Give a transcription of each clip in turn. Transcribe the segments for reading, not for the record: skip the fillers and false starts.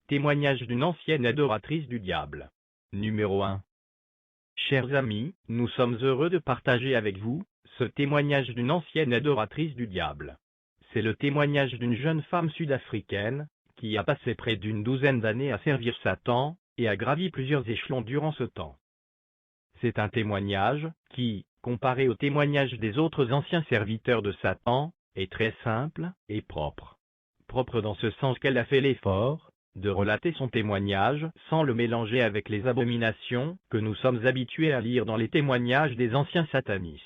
Témoignage d'une ancienne adoratrice du diable. Numéro 1. Chers amis, nous sommes heureux de partager avec vous ce témoignage d'une ancienne adoratrice du diable. C'est le témoignage d'une jeune femme sud-africaine qui a passé près d'une douzaine d'années à servir Satan et a gravi plusieurs échelons durant ce temps. C'est un témoignage qui, comparé au témoignage des autres anciens serviteurs de Satan, est très simple et propre. Propre dans ce sens qu'elle a fait l'effort de relater son témoignage sans le mélanger avec les abominations que nous sommes habitués à lire dans les témoignages des anciens satanistes.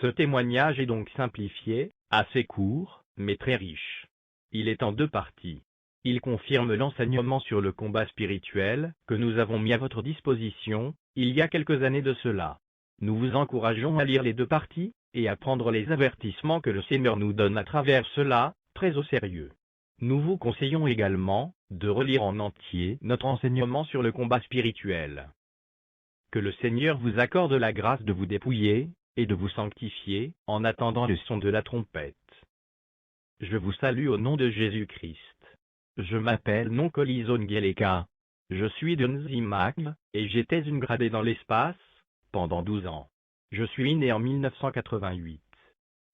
Ce témoignage est donc simplifié, assez court, mais très riche. Il est en deux parties. Il confirme l'enseignement sur le combat spirituel que nous avons mis à votre disposition il y a quelques années de cela. Nous vous encourageons à lire les deux parties et à prendre les avertissements que le Seigneur nous donne à travers cela très au sérieux. Nous vous conseillons également de relire en entier notre enseignement sur le combat spirituel. Que le Seigneur vous accorde la grâce de vous dépouiller et de vous sanctifier en attendant le son de la trompette. Je vous salue au nom de Jésus-Christ. Je m'appelle Nonkolizo Ngeleka. Je suis de Nzimak et j'étais une gradée dans l'espace pendant 12 ans. Je suis né en 1988.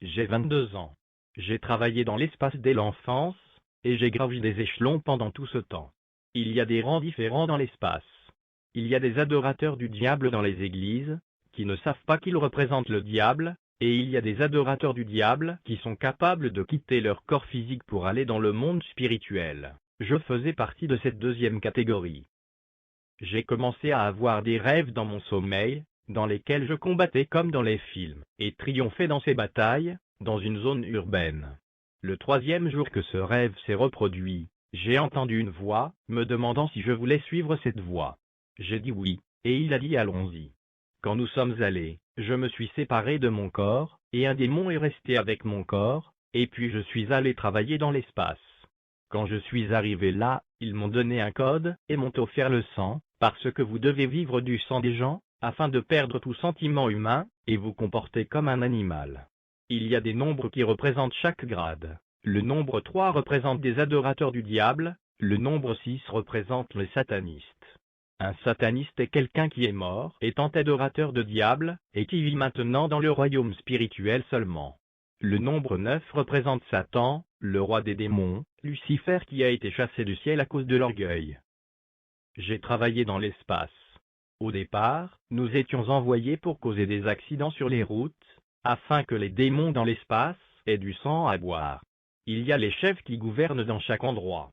J'ai 22 ans. J'ai travaillé dans l'espace dès l'enfance et j'ai gravi des échelons pendant tout ce temps. Il y a des rangs différents dans l'espace. Il y a des adorateurs du diable dans les églises qui ne savent pas qu'ils représentent le diable, et il y a des adorateurs du diable qui sont capables de quitter leur corps physique pour aller dans le monde spirituel. Je faisais partie de cette deuxième catégorie. J'ai commencé à avoir des rêves dans mon sommeil, dans lesquels je combattais comme dans les films, et triomphais dans ces batailles, dans une zone urbaine. Le troisième jour que ce rêve s'est reproduit, j'ai entendu une voix me demandant si je voulais suivre cette voie. J'ai dit oui, et il a dit allons-y. Quand nous sommes allés, je me suis séparé de mon corps, et un démon est resté avec mon corps, et puis je suis allé travailler dans l'espace. Quand je suis arrivé là, ils m'ont donné un code, et m'ont offert le sang, parce que vous devez vivre du sang des gens, afin de perdre tout sentiment humain, et vous comporter comme un animal. Il y a des nombres qui représentent chaque grade. Le nombre 3 représente des adorateurs du diable, le nombre 6 représente les satanistes. Un sataniste est quelqu'un qui est mort, étant adorateur de diable, et qui vit maintenant dans le royaume spirituel seulement. Le nombre 9 représente Satan, le roi des démons, Lucifer qui a été chassé du ciel à cause de l'orgueil. J'ai travaillé dans l'espace. Au départ, nous étions envoyés pour causer des accidents sur les routes, afin que les démons dans l'espace aient du sang à boire. Il y a les chefs qui gouvernent dans chaque endroit.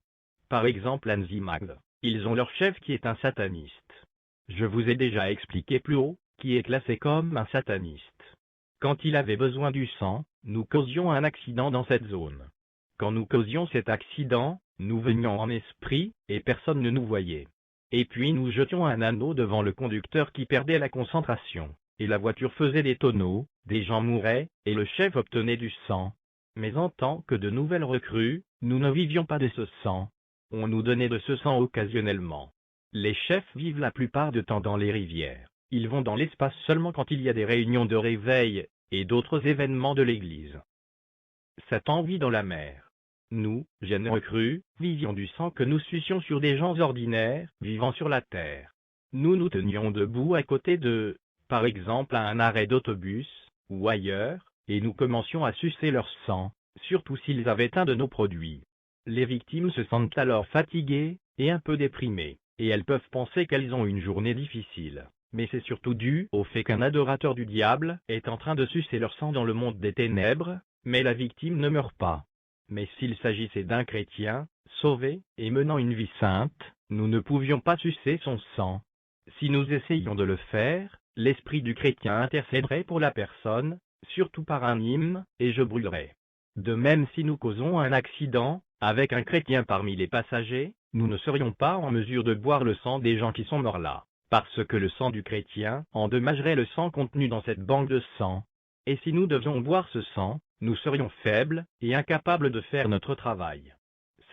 Par exemple à Nzimak, ils ont leur chef qui est un sataniste. Je vous ai déjà expliqué plus haut, qui est classé comme un sataniste. Quand il avait besoin du sang, nous causions un accident dans cette zone. Quand nous causions cet accident, nous venions en esprit, et personne ne nous voyait. Et puis nous jetions un anneau devant le conducteur qui perdait la concentration, et la voiture faisait des tonneaux, des gens mouraient, et le chef obtenait du sang. Mais en tant que de nouvelles recrues, nous ne vivions pas de ce sang. On nous donnait de ce sang occasionnellement. Les chefs vivent la plupart du temps dans les rivières. Ils vont dans l'espace seulement quand il y a des réunions de réveil et d'autres événements de l'église. Satan vit dans la mer. Nous, jeunes recrues, vivions du sang que nous suçions sur des gens ordinaires vivant sur la terre. Nous nous tenions debout à côté de, par exemple à un arrêt d'autobus, ou ailleurs, et nous commencions à sucer leur sang, surtout s'ils avaient un de nos produits. Les victimes se sentent alors fatiguées et un peu déprimées, et elles peuvent penser qu'elles ont une journée difficile. Mais c'est surtout dû au fait qu'un adorateur du diable est en train de sucer leur sang dans le monde des ténèbres, mais la victime ne meurt pas. Mais s'il s'agissait d'un chrétien, sauvé et menant une vie sainte, nous ne pouvions pas sucer son sang. Si nous essayions de le faire, l'esprit du chrétien intercéderait pour la personne, surtout par un hymne, et je brûlerais. De même si nous causons un accident, avec un chrétien parmi les passagers, nous ne serions pas en mesure de boire le sang des gens qui sont morts là, parce que le sang du chrétien endommagerait le sang contenu dans cette banque de sang. Et si nous devions boire ce sang, nous serions faibles et incapables de faire notre travail.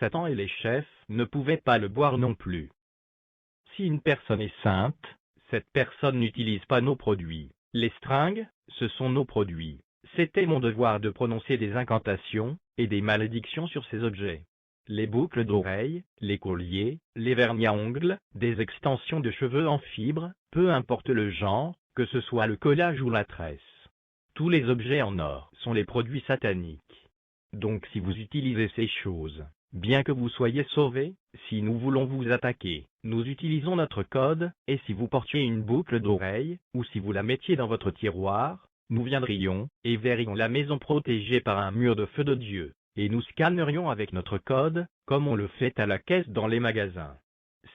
Satan et les chefs ne pouvaient pas le boire non plus. Si une personne est sainte, cette personne n'utilise pas nos produits. Les stringues, ce sont nos produits. C'était mon devoir de prononcer des incantations et des malédictions sur ces objets. les boucles d'oreilles, les colliers, les vernis à ongles, des extensions de cheveux en fibre, peu importe le genre, que ce soit le collage ou la tresse. Tous les objets en or sont les produits sataniques. Donc si vous utilisez ces choses, bien que vous soyez sauvés, si nous voulons vous attaquer, nous utilisons notre code, et si vous portiez une boucle d'oreille, ou si vous la mettiez dans votre tiroir, nous viendrions, et verrions la maison protégée par un mur de feu de Dieu, et nous scannerions avec notre code, comme on le fait à la caisse dans les magasins.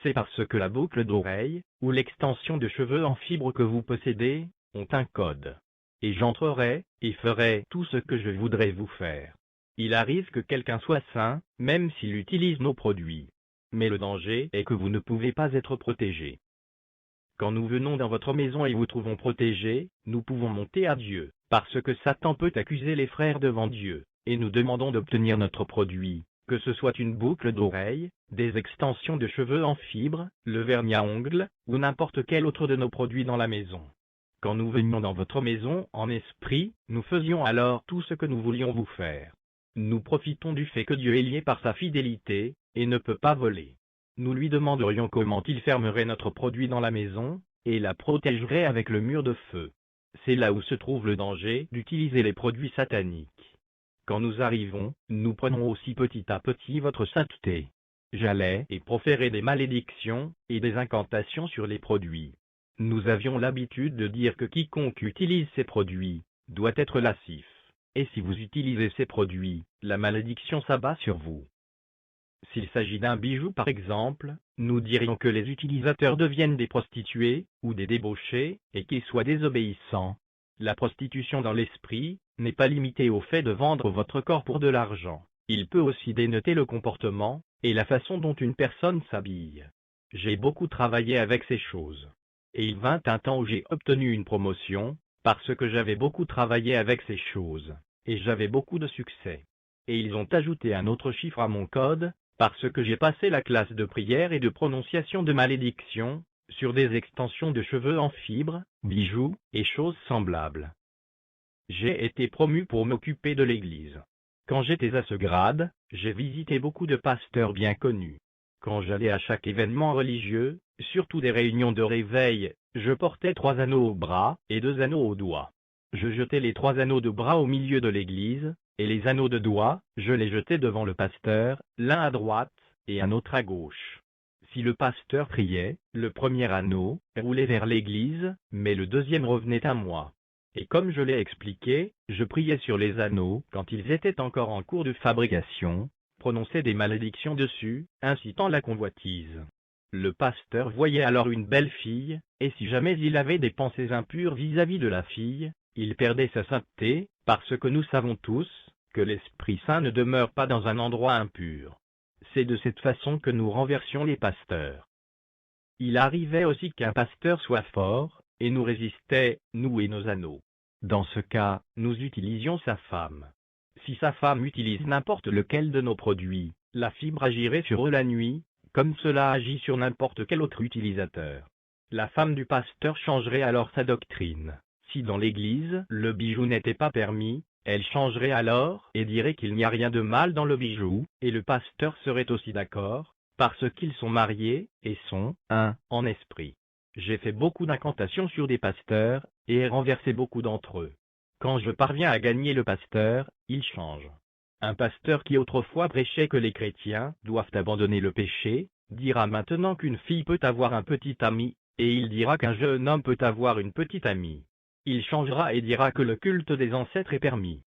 C'est parce que la boucle d'oreille, ou l'extension de cheveux en fibre que vous possédez, ont un code. Et j'entrerai, et ferai tout ce que je voudrais vous faire. Il arrive que quelqu'un soit saint, même s'il utilise nos produits. Mais le danger est que vous ne pouvez pas être protégé. Quand nous venons dans votre maison et vous trouvons protégé, nous pouvons monter à Dieu, parce que Satan peut accuser les frères devant Dieu, et nous demandons d'obtenir notre produit, que ce soit une boucle d'oreille, des extensions de cheveux en fibre, le vernis à ongles, ou n'importe quel autre de nos produits dans la maison. Quand nous venions dans votre maison en esprit, nous faisions alors tout ce que nous voulions vous faire. Nous profitons du fait que Dieu est lié par sa fidélité, et ne peut pas voler. Nous lui demanderions comment il fermerait notre produit dans la maison, et la protégerait avec le mur de feu. C'est là où se trouve le danger d'utiliser les produits sataniques. Quand nous arrivons, nous prenons aussi petit à petit votre sainteté. J'allais et proférais des malédictions, et des incantations sur les produits. Nous avions l'habitude de dire que quiconque utilise ces produits doit être lascif. Et si vous utilisez ces produits, la malédiction s'abat sur vous. S'il s'agit d'un bijou par exemple, nous dirions que les utilisateurs deviennent des prostituées, ou des débauchés, et qu'ils soient désobéissants. La prostitution dans l'esprit n'est pas limitée au fait de vendre votre corps pour de l'argent. Il peut aussi dénoter le comportement, et la façon dont une personne s'habille. J'ai beaucoup travaillé avec ces choses. Et il vint un temps où j'ai obtenu une promotion, parce que j'avais beaucoup travaillé avec ces choses, et j'avais beaucoup de succès. Et ils ont ajouté un autre chiffre à mon code, parce que j'ai passé la classe de prière et de prononciation de malédiction, sur des extensions de cheveux en fibre, bijoux, et choses semblables. J'ai été promu pour m'occuper de l'église. Quand j'étais à ce grade, j'ai visité beaucoup de pasteurs bien connus. Quand j'allais à chaque événement religieux, surtout des réunions de réveil, je portais 3 anneaux au bras et 2 anneaux au doigt. Je jetais les 3 anneaux de bras au milieu de l'église, et les anneaux de doigt, je les jetais devant le pasteur, l'un à droite, et un autre à gauche. Si le pasteur priait, le premier anneau roulait vers l'église, mais le deuxième revenait à moi. Et comme je l'ai expliqué, je priais sur les anneaux quand ils étaient encore en cours de fabrication, prononçait des malédictions dessus, incitant la convoitise. Le pasteur voyait alors une belle fille, et si jamais il avait des pensées impures vis-à-vis de la fille, il perdait sa sainteté, parce que nous savons tous que l'Esprit Saint ne demeure pas dans un endroit impur. C'est de cette façon que nous renversions les pasteurs. Il arrivait aussi qu'un pasteur soit fort, et nous résistait, nous et nos anneaux. Dans ce cas, nous utilisions sa femme. Si sa femme utilise n'importe lequel de nos produits, la fibre agirait sur eux la nuit, comme cela agit sur n'importe quel autre utilisateur. La femme du pasteur changerait alors sa doctrine. Si dans l'église, le bijou n'était pas permis, elle changerait alors et dirait qu'il n'y a rien de mal dans le bijou, et le pasteur serait aussi d'accord, parce qu'ils sont mariés, et sont un en esprit. J'ai fait beaucoup d'incantations sur des pasteurs, et ai renversé beaucoup d'entre eux. Quand je parviens à gagner le pasteur, il change. Un pasteur qui autrefois prêchait que les chrétiens doivent abandonner le péché, dira maintenant qu'une fille peut avoir un petit ami, et il dira qu'un jeune homme peut avoir une petite amie. Il changera et dira que le culte des ancêtres est permis.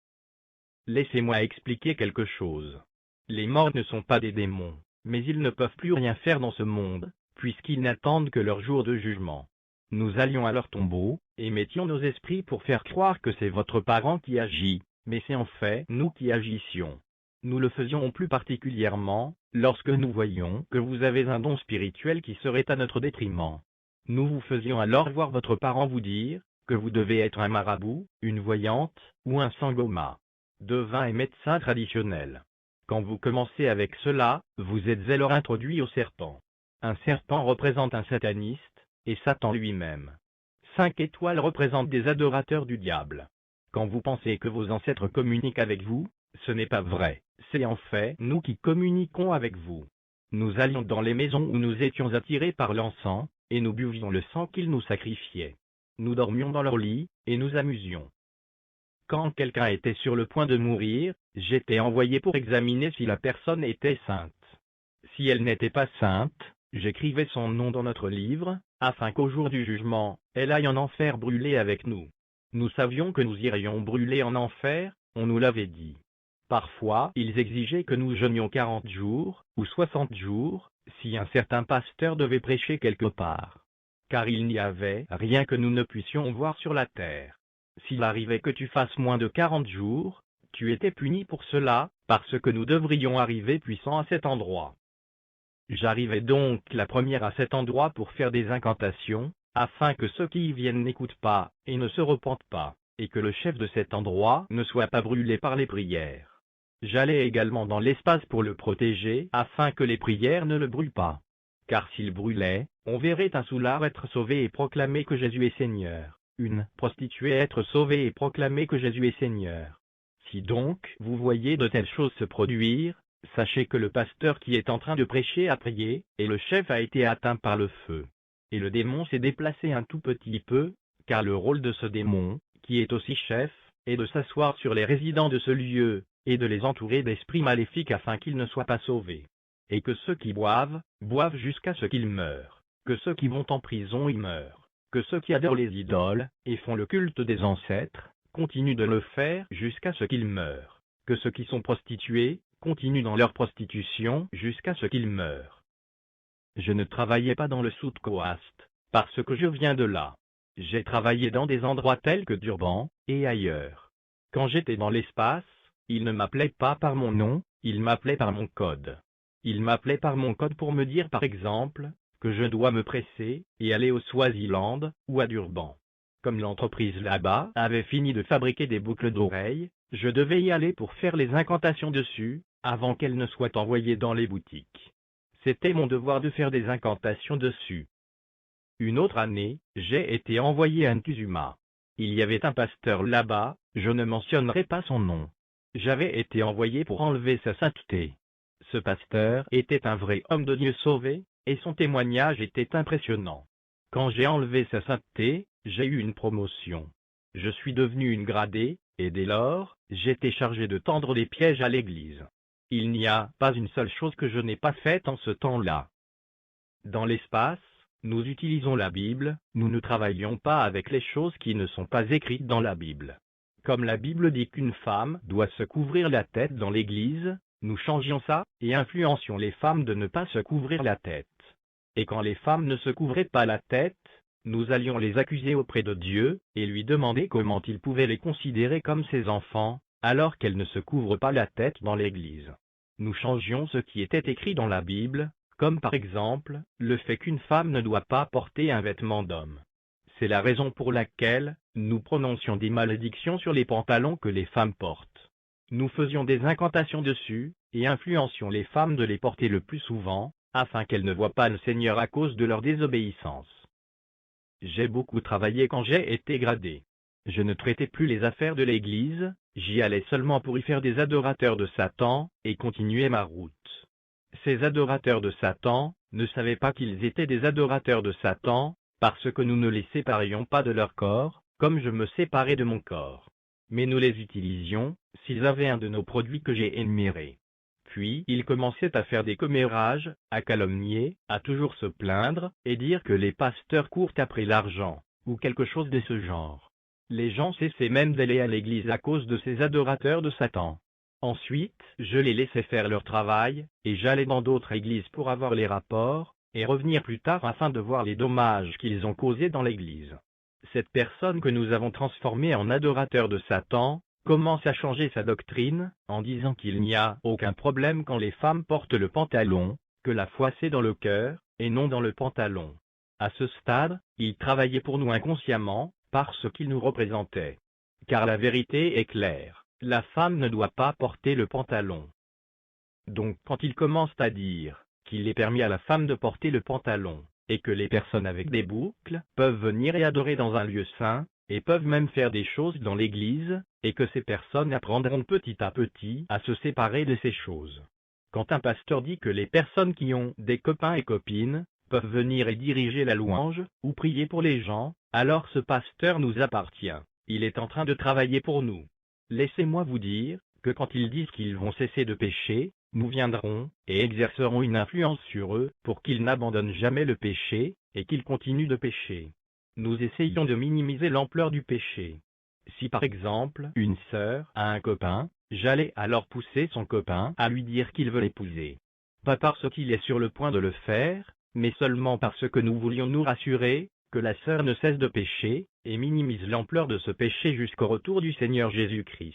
Laissez-moi expliquer quelque chose. Les morts ne sont pas des démons, mais ils ne peuvent plus rien faire dans ce monde, puisqu'ils n'attendent que leur jour de jugement. Nous allions à leur tombeau, et mettions nos esprits pour faire croire que c'est votre parent qui agit, mais c'est en fait nous qui agissions. Nous le faisions plus particulièrement, lorsque nous voyions que vous avez un don spirituel qui serait à notre détriment. Nous vous faisions alors voir votre parent vous dire que vous devez être un marabout, une voyante, ou un sangoma, devin et médecin traditionnel. Quand vous commencez avec cela, vous êtes alors introduit au serpent. Un serpent représente un sataniste, et Satan lui-même. 5 étoiles représentent des adorateurs du diable. Quand vous pensez que vos ancêtres communiquent avec vous, ce n'est pas vrai. C'est en fait nous qui communiquons avec vous. Nous allions dans les maisons où nous étions attirés par l'encens, et nous buvions le sang qu'ils nous sacrifiaient. Nous dormions dans leur lit, et nous amusions. Quand quelqu'un était sur le point de mourir, j'étais envoyé pour examiner si la personne était sainte. Si elle n'était pas sainte, j'écrivais son nom dans notre livre, afin qu'au jour du jugement, elle aille en enfer brûler avec nous. Nous savions que nous irions brûler en enfer, on nous l'avait dit. Parfois, ils exigeaient que nous jeûnions 40 jours, ou 60 jours, si un certain pasteur devait prêcher quelque part. Car il n'y avait rien que nous ne puissions voir sur la terre. S'il arrivait que tu fasses moins de 40 jours, tu étais puni pour cela, parce que nous devrions arriver puissants à cet endroit. J'arrivai donc la première à cet endroit pour faire des incantations, afin que ceux qui y viennent n'écoutent pas, et ne se repentent pas, et que le chef de cet endroit ne soit pas brûlé par les prières. J'allais également dans l'espace pour le protéger, afin que les prières ne le brûlent pas. Car s'il brûlait, on verrait un soulard être sauvé et proclamer que Jésus est Seigneur, une prostituée être sauvée et proclamer que Jésus est Seigneur. Si donc vous voyez de telles choses se produire, sachez que le pasteur qui est en train de prêcher a prié, et le chef a été atteint par le feu. Et le démon s'est déplacé un tout petit peu, car le rôle de ce démon, qui est aussi chef, est de s'asseoir sur les résidents de ce lieu, et de les entourer d'esprits maléfiques afin qu'ils ne soient pas sauvés. Et que ceux qui boivent, boivent jusqu'à ce qu'ils meurent, que ceux qui vont en prison y meurent, que ceux qui adorent les idoles, et font le culte des ancêtres, continuent de le faire jusqu'à ce qu'ils meurent, que ceux qui sont prostitués, continuent dans leur prostitution jusqu'à ce qu'ils meurent. Je ne travaillais pas dans le Soudkouast, parce que je viens de là. J'ai travaillé dans des endroits tels que Durban, et ailleurs. Quand j'étais dans l'espace, ils ne m'appelaient pas par mon nom, ils m'appelaient par mon code. Ils m'appelaient par mon code pour me dire par exemple, que je dois me presser, et aller au Swaziland, ou à Durban. Comme l'entreprise là-bas avait fini de fabriquer des boucles d'oreilles, je devais y aller pour faire les incantations dessus, avant qu'elles ne soient envoyées dans les boutiques. C'était mon devoir de faire des incantations dessus. Une autre année, j'ai été envoyé à Ntuzuma. Il y avait un pasteur là-bas, je ne mentionnerai pas son nom. J'avais été envoyé pour enlever sa sainteté. Ce pasteur était un vrai homme de Dieu sauvé, et son témoignage était impressionnant. Quand j'ai enlevé sa sainteté, j'ai eu une promotion. Je suis devenu une gradée, et dès lors, j'étais chargé de tendre des pièges à l'église. Il n'y a pas une seule chose que je n'ai pas faite en ce temps-là. Dans l'espace, nous utilisons la Bible, nous ne travaillons pas avec les choses qui ne sont pas écrites dans la Bible. Comme la Bible dit qu'une femme doit se couvrir la tête dans l'église, nous changions ça, et influencions les femmes de ne pas se couvrir la tête. Et quand les femmes ne se couvraient pas la tête, nous allions les accuser auprès de Dieu, et lui demander comment il pouvait les considérer comme ses enfants, alors qu'elles ne se couvrent pas la tête dans l'église. Nous changions ce qui était écrit dans la Bible, comme par exemple, le fait qu'une femme ne doit pas porter un vêtement d'homme. C'est la raison pour laquelle nous prononcions des malédictions sur les pantalons que les femmes portent. Nous faisions des incantations dessus, et influencions les femmes de les porter le plus souvent, afin qu'elles ne voient pas le Seigneur à cause de leur désobéissance. J'ai beaucoup travaillé quand j'ai été gradé. Je ne traitais plus les affaires de l'Église, j'y allais seulement pour y faire des adorateurs de Satan, et continuer ma route. Ces adorateurs de Satan ne savaient pas qu'ils étaient des adorateurs de Satan, parce que nous ne les séparions pas de leur corps, comme je me séparais de mon corps. Mais nous les utilisions, s'ils avaient un de nos produits que j'ai énumérés. Puis ils commençaient à faire des commérages, à calomnier, à toujours se plaindre, et dire que les pasteurs courent après l'argent, ou quelque chose de ce genre. Les gens cessaient même d'aller à l'église à cause de ces adorateurs de Satan. Ensuite, je les laissais faire leur travail, et j'allais dans d'autres églises pour avoir les rapports, et revenir plus tard afin de voir les dommages qu'ils ont causés dans l'église. Cette personne que nous avons transformée en adorateur de Satan, commence à changer sa doctrine, en disant qu'il n'y a aucun problème quand les femmes portent le pantalon, que la foi c'est dans le cœur, et non dans le pantalon. À ce stade, il travaillait pour nous inconsciemment, parce qu'il nous représentait. Car la vérité est claire, la femme ne doit pas porter le pantalon. Donc quand il commence à dire qu'il est permis à la femme de porter le pantalon, et que les personnes avec des boucles peuvent venir et adorer dans un lieu saint, et peuvent même faire des choses dans l'Église, et que ces personnes apprendront petit à petit à se séparer de ces choses. Quand un pasteur dit que les personnes qui ont des copains et copines peuvent venir et diriger la louange, ou prier pour les gens, alors ce pasteur nous appartient. Il est en train de travailler pour nous. Laissez-moi vous dire que quand ils disent qu'ils vont cesser de pécher, nous viendrons et exercerons une influence sur eux pour qu'ils n'abandonnent jamais le péché et qu'ils continuent de pécher. Nous essayons de minimiser l'ampleur du péché. Si par exemple une sœur a un copain, j'allais alors pousser son copain à lui dire qu'il veut l'épouser. Pas parce qu'il est sur le point de le faire, mais seulement parce que nous voulions nous rassurer que la sœur ne cesse de pécher et minimise l'ampleur de ce péché jusqu'au retour du Seigneur Jésus-Christ.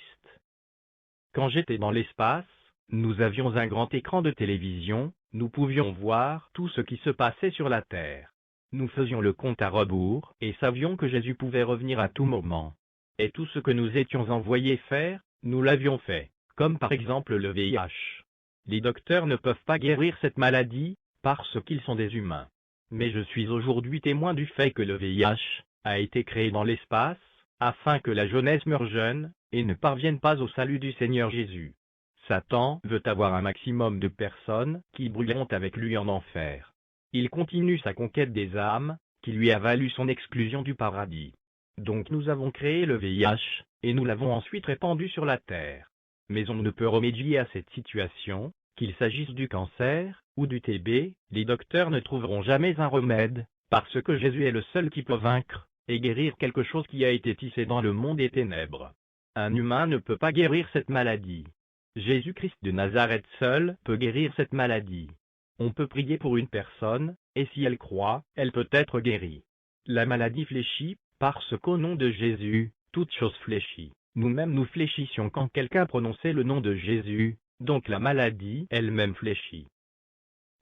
Quand j'étais dans l'espace, nous avions un grand écran de télévision, nous pouvions voir tout ce qui se passait sur la Terre. Nous faisions le compte à rebours et savions que Jésus pouvait revenir à tout moment. Et tout ce que nous étions envoyés faire, nous l'avions fait, comme par exemple le VIH. Les docteurs ne peuvent pas guérir cette maladie, parce qu'ils sont des humains. Mais je suis aujourd'hui témoin du fait que le VIH a été créé dans l'espace, afin que la jeunesse meure jeune, et ne parvienne pas au salut du Seigneur Jésus. Satan veut avoir un maximum de personnes qui brûleront avec lui en enfer. Il continue sa conquête des âmes, qui lui a valu son exclusion du paradis. Donc nous avons créé le VIH, et nous l'avons ensuite répandu sur la terre. Mais on ne peut remédier à cette situation, qu'il s'agisse du cancer, ou du TB, les docteurs ne trouveront jamais un remède, parce que Jésus est le seul qui peut vaincre et guérir quelque chose qui a été tissé dans le monde des ténèbres. Un humain ne peut pas guérir cette maladie. Jésus-Christ de Nazareth seul peut guérir cette maladie. On peut prier pour une personne, et si elle croit, elle peut être guérie. La maladie fléchit, parce qu'au nom de Jésus, toute chose fléchit. Nous-mêmes nous fléchissions quand quelqu'un prononçait le nom de Jésus, donc la maladie elle-même fléchit.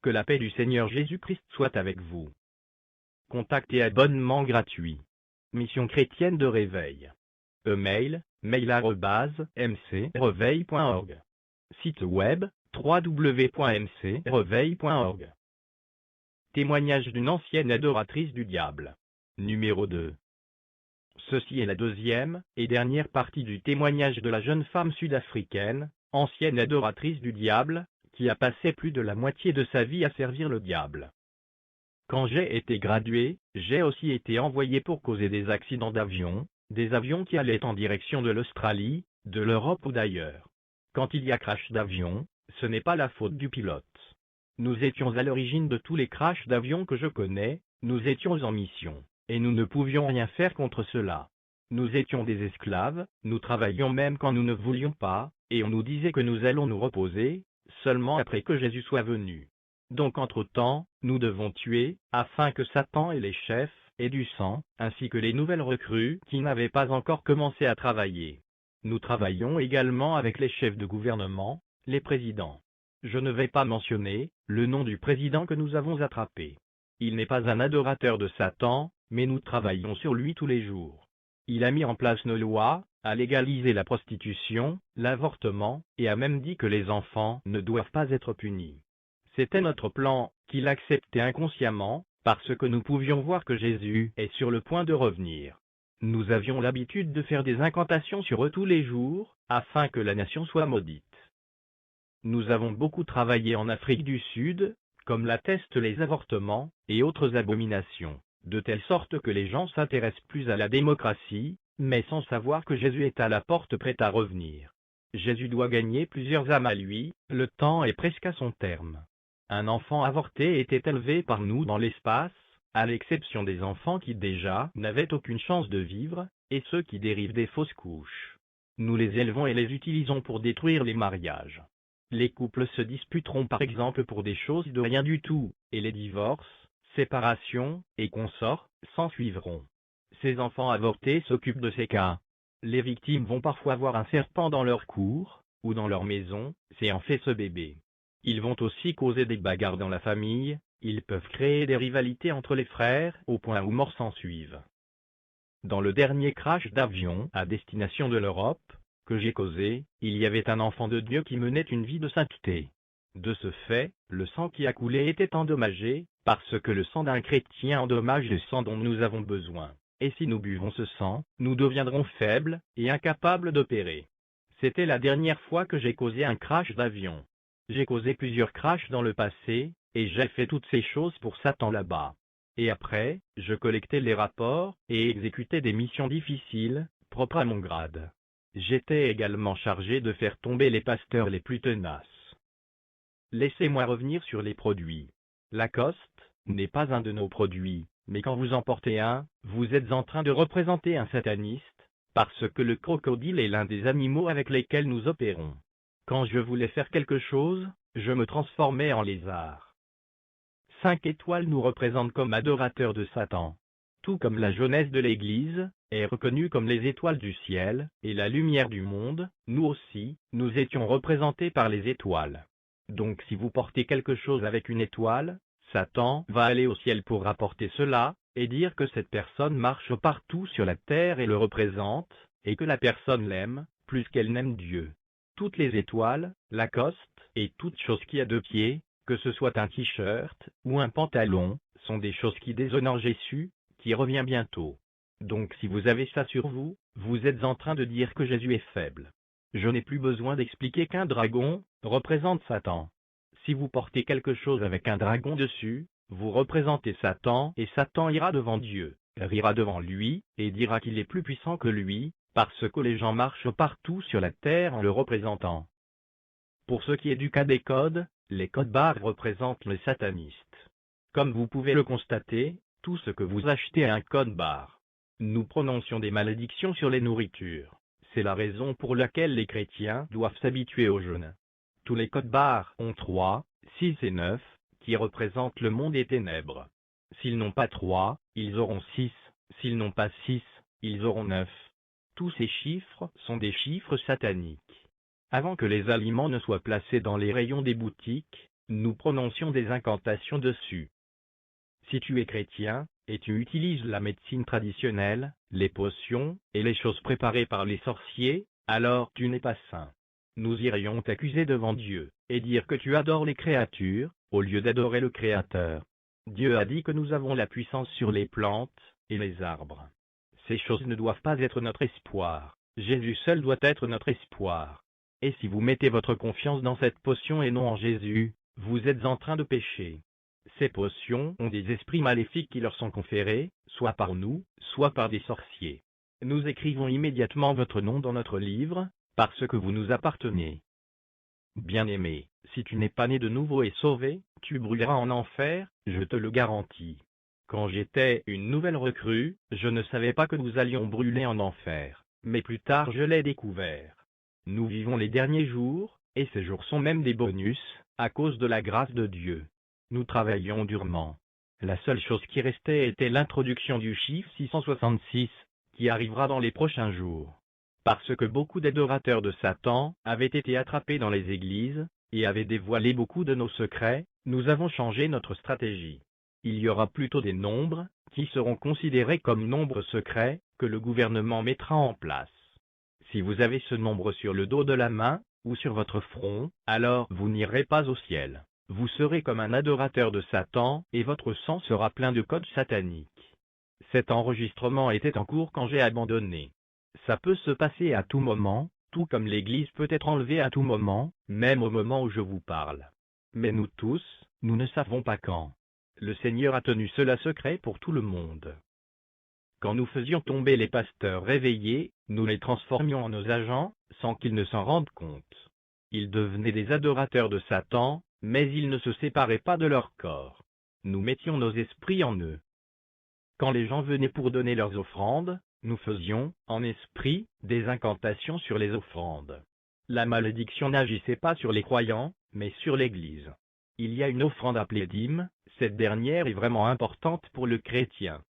Que la paix du Seigneur Jésus-Christ soit avec vous. Contact et abonnement gratuit. Mission chrétienne de réveil. E-mail, mail@mcreveil.org. Site web, www.mcreveil.org. Témoignage d'une ancienne adoratrice du diable. Numéro 2. Ceci est la deuxième et dernière partie du témoignage de la jeune femme sud-africaine, ancienne adoratrice du diable, qui a passé plus de la moitié de sa vie à servir le diable. Quand j'ai été gradué, j'ai aussi été envoyé pour causer des accidents d'avion, des avions qui allaient en direction de l'Australie, de l'Europe ou d'ailleurs. Quand il y a crash d'avion, ce n'est pas la faute du pilote. Nous étions à l'origine de tous les crashs d'avions que je connais, nous étions en mission, et nous ne pouvions rien faire contre cela. Nous étions des esclaves, nous travaillions même quand nous ne voulions pas, et on nous disait que nous allons nous reposer, seulement après que Jésus soit venu. Donc entre-temps, nous devons tuer, afin que Satan et les chefs aient du sang, ainsi que les nouvelles recrues qui n'avaient pas encore commencé à travailler. Nous travaillons également avec les chefs de gouvernement, les présidents. Je ne vais pas mentionner le nom du président que nous avons attrapé. Il n'est pas un adorateur de Satan, mais nous travaillons sur lui tous les jours. Il a mis en place nos lois, a légalisé la prostitution, l'avortement, et a même dit que les enfants ne doivent pas être punis. C'était notre plan, qu'il acceptait inconsciemment, parce que nous pouvions voir que Jésus est sur le point de revenir. Nous avions l'habitude de faire des incantations sur eux tous les jours, afin que la nation soit maudite. Nous avons beaucoup travaillé en Afrique du Sud, comme l'attestent les avortements, et autres abominations, de telle sorte que les gens s'intéressent plus à la démocratie, mais sans savoir que Jésus est à la porte prêt à revenir. Jésus doit gagner plusieurs âmes à lui, le temps est presque à son terme. Un enfant avorté était élevé par nous dans l'espace, à l'exception des enfants qui déjà n'avaient aucune chance de vivre, et ceux qui dérivent des fausses couches. Nous les élevons et les utilisons pour détruire les mariages. Les couples se disputeront par exemple pour des choses de rien du tout, et les divorces, séparations, et consorts, s'ensuivront. Ces enfants avortés s'occupent de ces cas. Les victimes vont parfois voir un serpent dans leur cour, ou dans leur maison, c'est en fait ce bébé. Ils vont aussi causer des bagarres dans la famille, ils peuvent créer des rivalités entre les frères au point où morts s'ensuivent. Dans le dernier crash d'avion à destination de l'Europe, que j'ai causé, il y avait un enfant de Dieu qui menait une vie de sainteté. De ce fait, le sang qui a coulé était endommagé, parce que le sang d'un chrétien endommage le sang dont nous avons besoin. Et si nous buvons ce sang, nous deviendrons faibles et incapables d'opérer. C'était la dernière fois que j'ai causé un crash d'avion. J'ai causé plusieurs crashs dans le passé, et j'ai fait toutes ces choses pour Satan là-bas. Et après, je collectais les rapports et exécutais des missions difficiles, propres à mon grade. J'étais également chargé de faire tomber les pasteurs les plus tenaces. Laissez-moi revenir sur les produits. Lacoste n'est pas un de nos produits, mais quand vous en portez un, vous êtes en train de représenter un sataniste, parce que le crocodile est l'un des animaux avec lesquels nous opérons. Quand je voulais faire quelque chose, je me transformais en lézard. 5 étoiles nous représentent comme adorateurs de Satan. Tout comme la jeunesse de l'Église est reconnue comme les étoiles du ciel et la lumière du monde, nous aussi, nous étions représentés par les étoiles. Donc si vous portez quelque chose avec une étoile, Satan va aller au ciel pour rapporter cela, et dire que cette personne marche partout sur la terre et le représente, et que la personne l'aime, plus qu'elle n'aime Dieu. Toutes les étoiles, Lacoste, et toute chose qui a 2 pieds, que ce soit un t-shirt ou un pantalon, sont des choses qui déshonorent Jésus, qui revient bientôt. Donc si vous avez ça sur vous, vous êtes en train de dire que Jésus est faible. Je n'ai plus besoin d'expliquer qu'un dragon représente Satan. Si vous portez quelque chose avec un dragon dessus, vous représentez Satan et Satan ira devant Dieu, rira devant lui, et dira qu'il est plus puissant que lui, parce que les gens marchent partout sur la terre en le représentant. Pour ce qui est du cas des codes, les codes barres représentent les satanistes. Comme vous pouvez le constater, tout ce que vous achetez a un code barre. Nous prononcions des malédictions sur les nourritures. C'est la raison pour laquelle les chrétiens doivent s'habituer au jeûne. Tous les codes barres ont 3, 6 et 9, qui représentent le monde des ténèbres. S'ils n'ont pas 3, ils auront 6, s'ils n'ont pas 6, ils auront 9. Tous ces chiffres sont des chiffres sataniques. Avant que les aliments ne soient placés dans les rayons des boutiques, nous prononcions des incantations dessus. Si tu es chrétien, et tu utilises la médecine traditionnelle, les potions, et les choses préparées par les sorciers, alors tu n'es pas saint. Nous irions t'accuser devant Dieu, et dire que tu adores les créatures, au lieu d'adorer le Créateur. Dieu a dit que nous avons la puissance sur les plantes et les arbres. Ces choses ne doivent pas être notre espoir. Jésus seul doit être notre espoir. Et si vous mettez votre confiance dans cette potion et non en Jésus, vous êtes en train de pécher. Ces potions ont des esprits maléfiques qui leur sont conférés, soit par nous, soit par des sorciers. Nous écrivons immédiatement votre nom dans notre livre, parce que vous nous appartenez. Bien-aimé, si tu n'es pas né de nouveau et sauvé, tu brûleras en enfer, je te le garantis. Quand j'étais une nouvelle recrue, je ne savais pas que nous allions brûler en enfer, mais plus tard je l'ai découvert. Nous vivons les derniers jours, et ces jours sont même des bonus, à cause de la grâce de Dieu. Nous travaillions durement. La seule chose qui restait était l'introduction du chiffre 666, qui arrivera dans les prochains jours. Parce que beaucoup d'adorateurs de Satan avaient été attrapés dans les églises, et avaient dévoilé beaucoup de nos secrets, nous avons changé notre stratégie. Il y aura plutôt des nombres, qui seront considérés comme nombres secrets, que le gouvernement mettra en place. Si vous avez ce nombre sur le dos de la main, ou sur votre front, alors vous n'irez pas au ciel. Vous serez comme un adorateur de Satan, et votre sang sera plein de codes sataniques. Cet enregistrement était en cours quand j'ai abandonné. Ça peut se passer à tout moment, tout comme l'Église peut être enlevée à tout moment, même au moment où je vous parle. Mais nous tous, nous ne savons pas quand. Le Seigneur a tenu cela secret pour tout le monde. Quand nous faisions tomber les pasteurs réveillés, nous les transformions en nos agents, sans qu'ils ne s'en rendent compte. Ils devenaient des adorateurs de Satan, mais ils ne se séparaient pas de leur corps. Nous mettions nos esprits en eux. Quand les gens venaient pour donner leurs offrandes, nous faisions, en esprit, des incantations sur les offrandes. La malédiction n'agissait pas sur les croyants, mais sur l'Église. Il y a une offrande appelée dîme, cette dernière est vraiment importante pour le chrétien.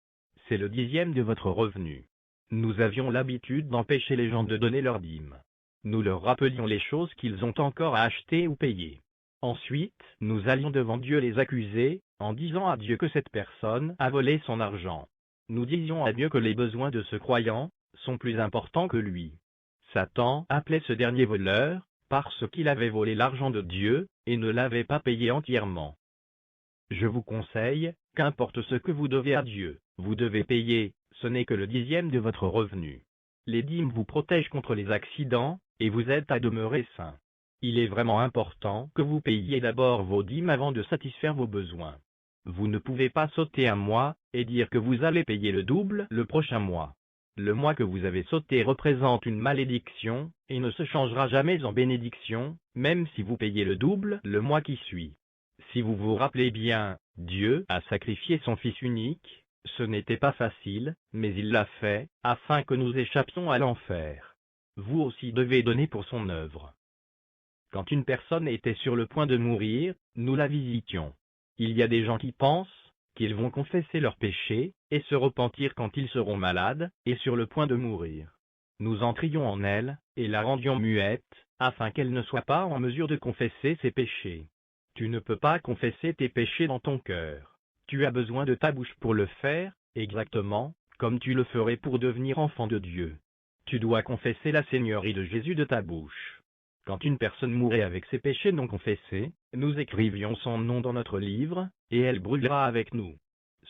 C'est le 10e de votre revenu. Nous avions l'habitude d'empêcher les gens de donner leur dîme. Nous leur rappelions les choses qu'ils ont encore à acheter ou payer. Ensuite, nous allions devant Dieu les accuser, en disant à Dieu que cette personne a volé son argent. Nous disions à Dieu que les besoins de ce croyant sont plus importants que lui. Satan appelait ce dernier voleur, parce qu'il avait volé l'argent de Dieu, et ne l'avait pas payé entièrement. Je vous conseille, qu'importe ce que vous devez à Dieu, vous devez payer, Ce n'est que le 10e de votre revenu. Les dîmes vous protègent contre les accidents, et vous aident à demeurer sain. Il est vraiment important que vous payiez d'abord vos dîmes avant de satisfaire vos besoins. Vous ne pouvez pas sauter un mois, et dire que vous allez payer le double le prochain mois. Le mois que vous avez sauté représente une malédiction, et ne se changera jamais en bénédiction, même si vous payez le double le mois qui suit. Si vous vous rappelez bien, Dieu a sacrifié son Fils unique, ce n'était pas facile, mais il l'a fait, afin que nous échappions à l'enfer. Vous aussi devez donner pour son œuvre. Quand une personne était sur le point de mourir, nous la visitions. Il y a des gens qui pensent qu'ils vont confesser leurs péchés, et se repentir quand ils seront malades, et sur le point de mourir. Nous entrions en elle, et la rendions muette, afin qu'elle ne soit pas en mesure de confesser ses péchés. Tu ne peux pas confesser tes péchés dans ton cœur. Tu as besoin de ta bouche pour le faire, exactement, comme tu le ferais pour devenir enfant de Dieu. Tu dois confesser la Seigneurie de Jésus de ta bouche. Quand une personne mourait avec ses péchés non confessés, nous écrivions son nom dans notre livre, et elle brûlera avec nous.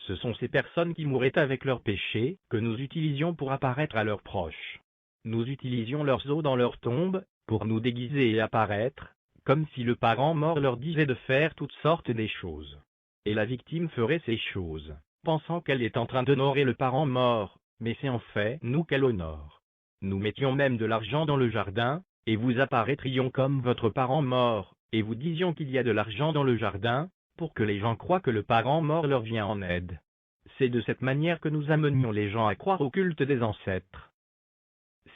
Ce sont ces personnes qui mouraient avec leurs péchés que nous utilisions pour apparaître à leurs proches. Nous utilisions leurs os dans leur tombe, pour nous déguiser et apparaître, comme si le parent mort leur disait de faire toutes sortes des choses. Et la victime ferait ces choses, pensant qu'elle est en train d'honorer le parent mort, mais c'est en fait nous qu'elle honore. Nous mettions même de l'argent dans le jardin, et vous apparaîtrions comme votre parent mort, et vous disions qu'il y a de l'argent dans le jardin, pour que les gens croient que le parent mort leur vient en aide. C'est de cette manière que nous amenions les gens à croire au culte des ancêtres.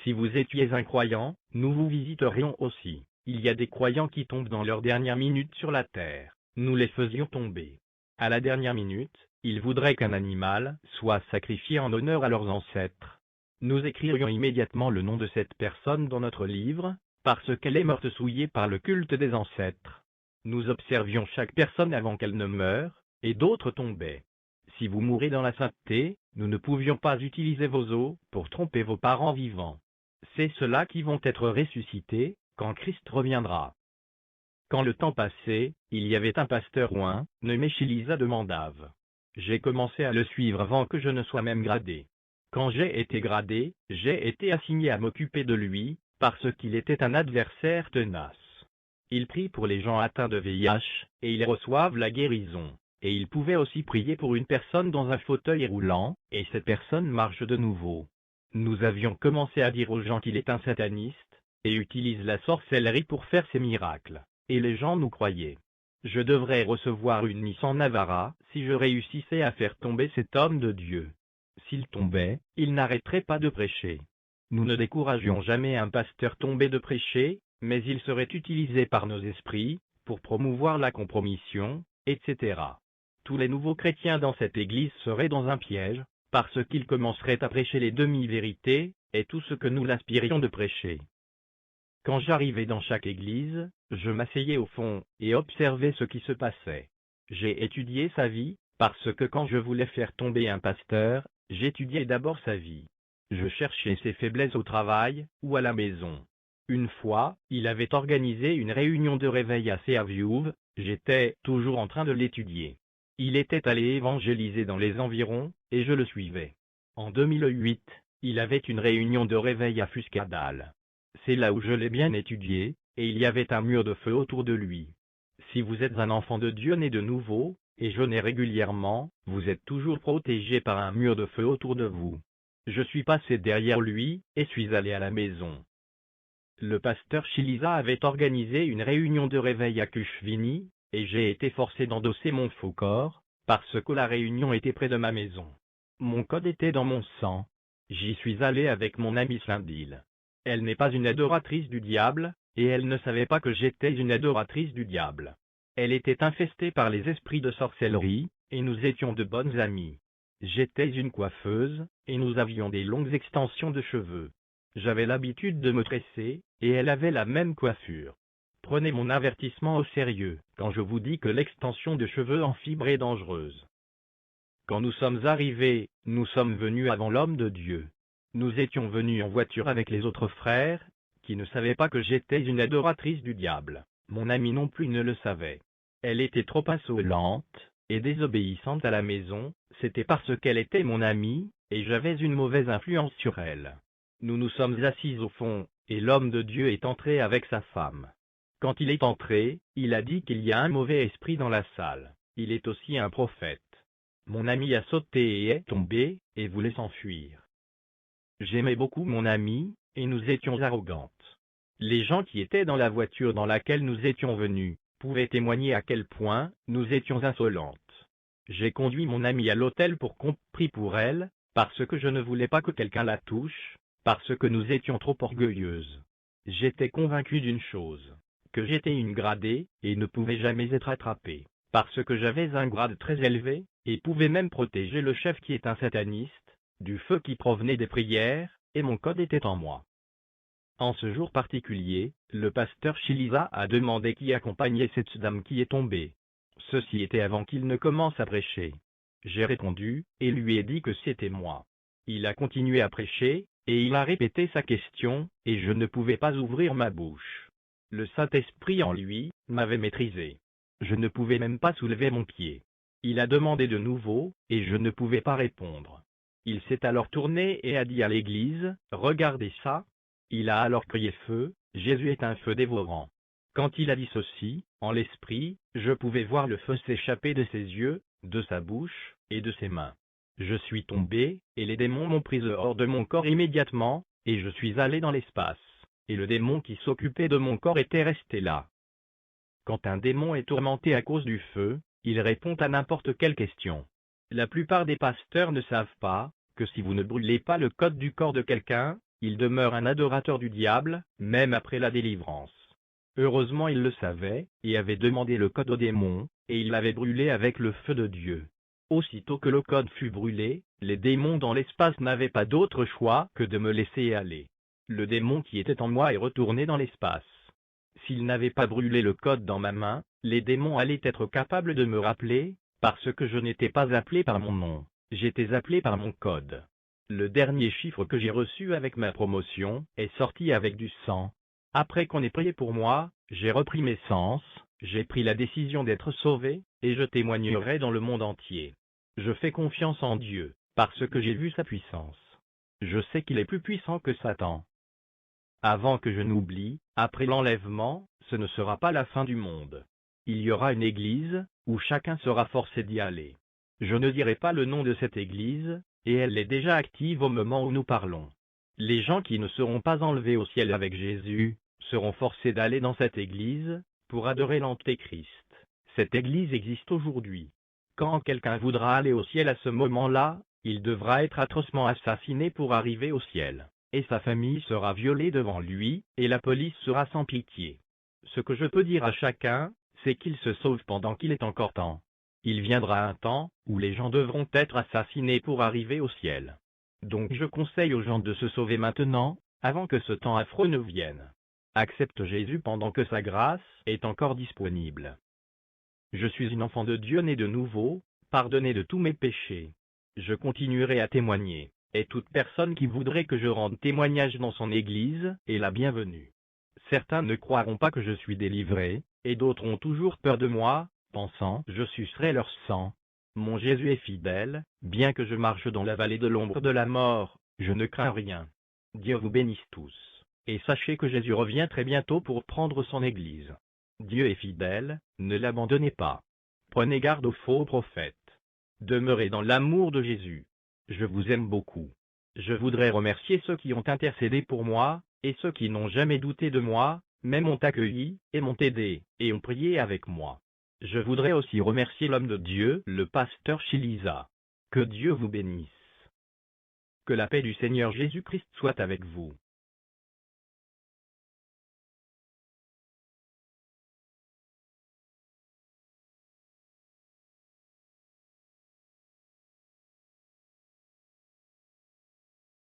Si vous étiez un croyant, nous vous visiterions aussi. Il y a des croyants qui tombent dans leur dernière minute sur la terre. Nous les faisions tomber. À la dernière minute, ils voudraient qu'un animal soit sacrifié en honneur à leurs ancêtres. Nous écririons immédiatement le nom de cette personne dans notre livre, parce qu'elle est morte souillée par le culte des ancêtres. Nous observions chaque personne avant qu'elle ne meure, et d'autres tombaient. Si vous mourrez dans la sainteté, nous ne pouvions pas utiliser vos os pour tromper vos parents vivants. C'est ceux-là qui vont être ressuscités, quand Christ reviendra. Quand le temps passait, il y avait un pasteur oint, nommé Chilisa de Mandave. J'ai commencé à le suivre avant que je ne sois même gradé. Quand j'ai été gradé, j'ai été assigné à m'occuper de lui, parce qu'il était un adversaire tenace. Il prie pour les gens atteints de VIH, et ils reçoivent la guérison. Et il pouvait aussi prier pour une personne dans un fauteuil roulant, et cette personne marche de nouveau. Nous avions commencé à dire aux gens qu'il est un sataniste, et utilise la sorcellerie pour faire ses miracles, et les gens nous croyaient. Je devrais recevoir une Nissan Navara si je réussissais à faire tomber cet homme de Dieu. S'il tombait, il n'arrêterait pas de prêcher. Nous ne découragions jamais un pasteur tombé de prêcher, mais il serait utilisé par nos esprits, pour promouvoir la compromission, etc. Tous les nouveaux chrétiens dans cette église seraient dans un piège, parce qu'ils commenceraient à prêcher les demi-vérités, et tout ce que nous l'aspirions de prêcher. Quand j'arrivais dans chaque église, je m'asseyais au fond, et observais ce qui se passait. J'ai étudié sa vie, parce que quand je voulais faire tomber un pasteur, j'étudiais d'abord sa vie. Je cherchais ses faiblesses au travail, ou à la maison. Une fois, il avait organisé une réunion de réveil à Serviouve, j'étais toujours en train de l'étudier. Il était allé évangéliser dans les environs, et je le suivais. En 2008, il avait une réunion de réveil à Fuscadal. C'est là où je l'ai bien étudié, et il y avait un mur de feu autour de lui. Si vous êtes un enfant de Dieu né de nouveau, et jeûnez régulièrement, vous êtes toujours protégé par un mur de feu autour de vous. Je suis passé derrière lui, et suis allé à la maison. Le pasteur Chilisa avait organisé une réunion de réveil à Cushvini, et j'ai été forcé d'endosser mon faux corps, parce que la réunion était près de ma maison. Mon code était dans mon sang. J'y suis allé avec mon amie Sindil. Elle n'est pas une adoratrice du diable, et elle ne savait pas que j'étais une adoratrice du diable. Elle était infestée par les esprits de sorcellerie, et nous étions de bonnes amies. J'étais une coiffeuse, et nous avions des longues extensions de cheveux. J'avais l'habitude de me tresser, et elle avait la même coiffure. Prenez mon avertissement au sérieux, quand je vous dis que l'extension de cheveux en fibre est dangereuse. Quand nous sommes arrivés, nous sommes venus avant l'homme de Dieu. Nous étions venus en voiture avec les autres frères, qui ne savaient pas que j'étais une adoratrice du diable. Mon amie non plus ne le savait. Elle était trop insolente, et désobéissante à la maison, c'était parce qu'elle était mon amie, et j'avais une mauvaise influence sur elle. Nous nous sommes assis au fond, et l'homme de Dieu est entré avec sa femme. Quand il est entré, il a dit qu'il y a un mauvais esprit dans la salle. Il est aussi un prophète. Mon ami a sauté et est tombé, et voulait s'enfuir. J'aimais beaucoup mon ami, et nous étions arrogantes. Les gens qui étaient dans la voiture dans laquelle nous étions venus pouvaient témoigner à quel point nous étions insolentes. J'ai conduit mon ami à l'hôtel pour qu'on prie pour elle, parce que je ne voulais pas que quelqu'un la touche, parce que nous étions trop orgueilleuses. J'étais convaincu d'une chose, que j'étais une gradée, et ne pouvais jamais être attrapée, parce que j'avais un grade très élevé, et pouvais même protéger le chef qui est un sataniste, du feu qui provenait des prières, et mon code était en moi. En ce jour particulier, le pasteur Chiliza a demandé qui accompagnait cette dame qui est tombée. Ceci était avant qu'il ne commence à prêcher. J'ai répondu, et lui ai dit que c'était moi. Il a continué à prêcher, et il a répété sa question, et je ne pouvais pas ouvrir ma bouche. Le Saint-Esprit en lui m'avait maîtrisé. Je ne pouvais même pas soulever mon pied. Il a demandé de nouveau, et je ne pouvais pas répondre. Il s'est alors tourné et a dit à l'Église, « Regardez ça !» Il a alors crié feu, Jésus est un feu dévorant. Quand il a dit ceci, en l'esprit, je pouvais voir le feu s'échapper de ses yeux, de sa bouche, et de ses mains. Je suis tombé, et les démons m'ont pris hors de mon corps immédiatement, et je suis allé dans l'espace, et le démon qui s'occupait de mon corps était resté là. Quand un démon est tourmenté à cause du feu, il répond à n'importe quelle question. La plupart des pasteurs ne savent pas que si vous ne brûlez pas le code du corps de quelqu'un, il demeure un adorateur du diable, même après la délivrance. Heureusement il le savait, et avait demandé le code au démon, et il l'avait brûlé avec le feu de Dieu. Aussitôt que le code fut brûlé, les démons dans l'espace n'avaient pas d'autre choix que de me laisser aller. Le démon qui était en moi est retourné dans l'espace. S'il n'avait pas brûlé le code dans ma main, les démons allaient être capables de me rappeler, parce que je n'étais pas appelé par mon nom, j'étais appelé par mon code. Le dernier chiffre que j'ai reçu avec ma promotion est sorti avec du sang. Après qu'on ait prié pour moi, j'ai repris mes sens, j'ai pris la décision d'être sauvé, et je témoignerai dans le monde entier. Je fais confiance en Dieu, parce que j'ai vu sa puissance. Je sais qu'il est plus puissant que Satan. Avant que je n'oublie, après l'enlèvement, ce ne sera pas la fin du monde. Il y aura une église, où chacun sera forcé d'y aller. Je ne dirai pas le nom de cette église, et elle est déjà active au moment où nous parlons. Les gens qui ne seront pas enlevés au ciel avec Jésus, seront forcés d'aller dans cette église, pour adorer l'Antéchrist. Cette église existe aujourd'hui. Quand quelqu'un voudra aller au ciel à ce moment-là, il devra être atrocement assassiné pour arriver au ciel, et sa famille sera violée devant lui, et la police sera sans pitié. Ce que je peux dire à chacun, c'est qu'il se sauve pendant qu'il est encore temps. Il viendra un temps où les gens devront être assassinés pour arriver au ciel. Donc je conseille aux gens de se sauver maintenant, avant que ce temps affreux ne vienne. Accepte Jésus pendant que sa grâce est encore disponible. Je suis une enfant de Dieu née de nouveau, pardonnée de tous mes péchés. Je continuerai à témoigner, et toute personne qui voudrait que je rende témoignage dans son église est la bienvenue. Certains ne croiront pas que je suis délivré, et d'autres ont toujours peur de moi, pensant je sucerai leur sang. Mon Jésus est fidèle, bien que je marche dans la vallée de l'ombre de la mort, je ne crains rien. Dieu vous bénisse tous, et sachez que Jésus revient très bientôt pour prendre son Église. Dieu est fidèle, ne l'abandonnez pas. Prenez garde aux faux prophètes. Demeurez dans l'amour de Jésus. Je vous aime beaucoup. Je voudrais remercier ceux qui ont intercédé pour moi, et ceux qui n'ont jamais douté de moi, mais m'ont accueilli, et m'ont aidé, et ont prié avec moi. Je voudrais aussi remercier l'homme de Dieu, le pasteur Chiliza. Que Dieu vous bénisse. Que la paix du Seigneur Jésus-Christ soit avec vous.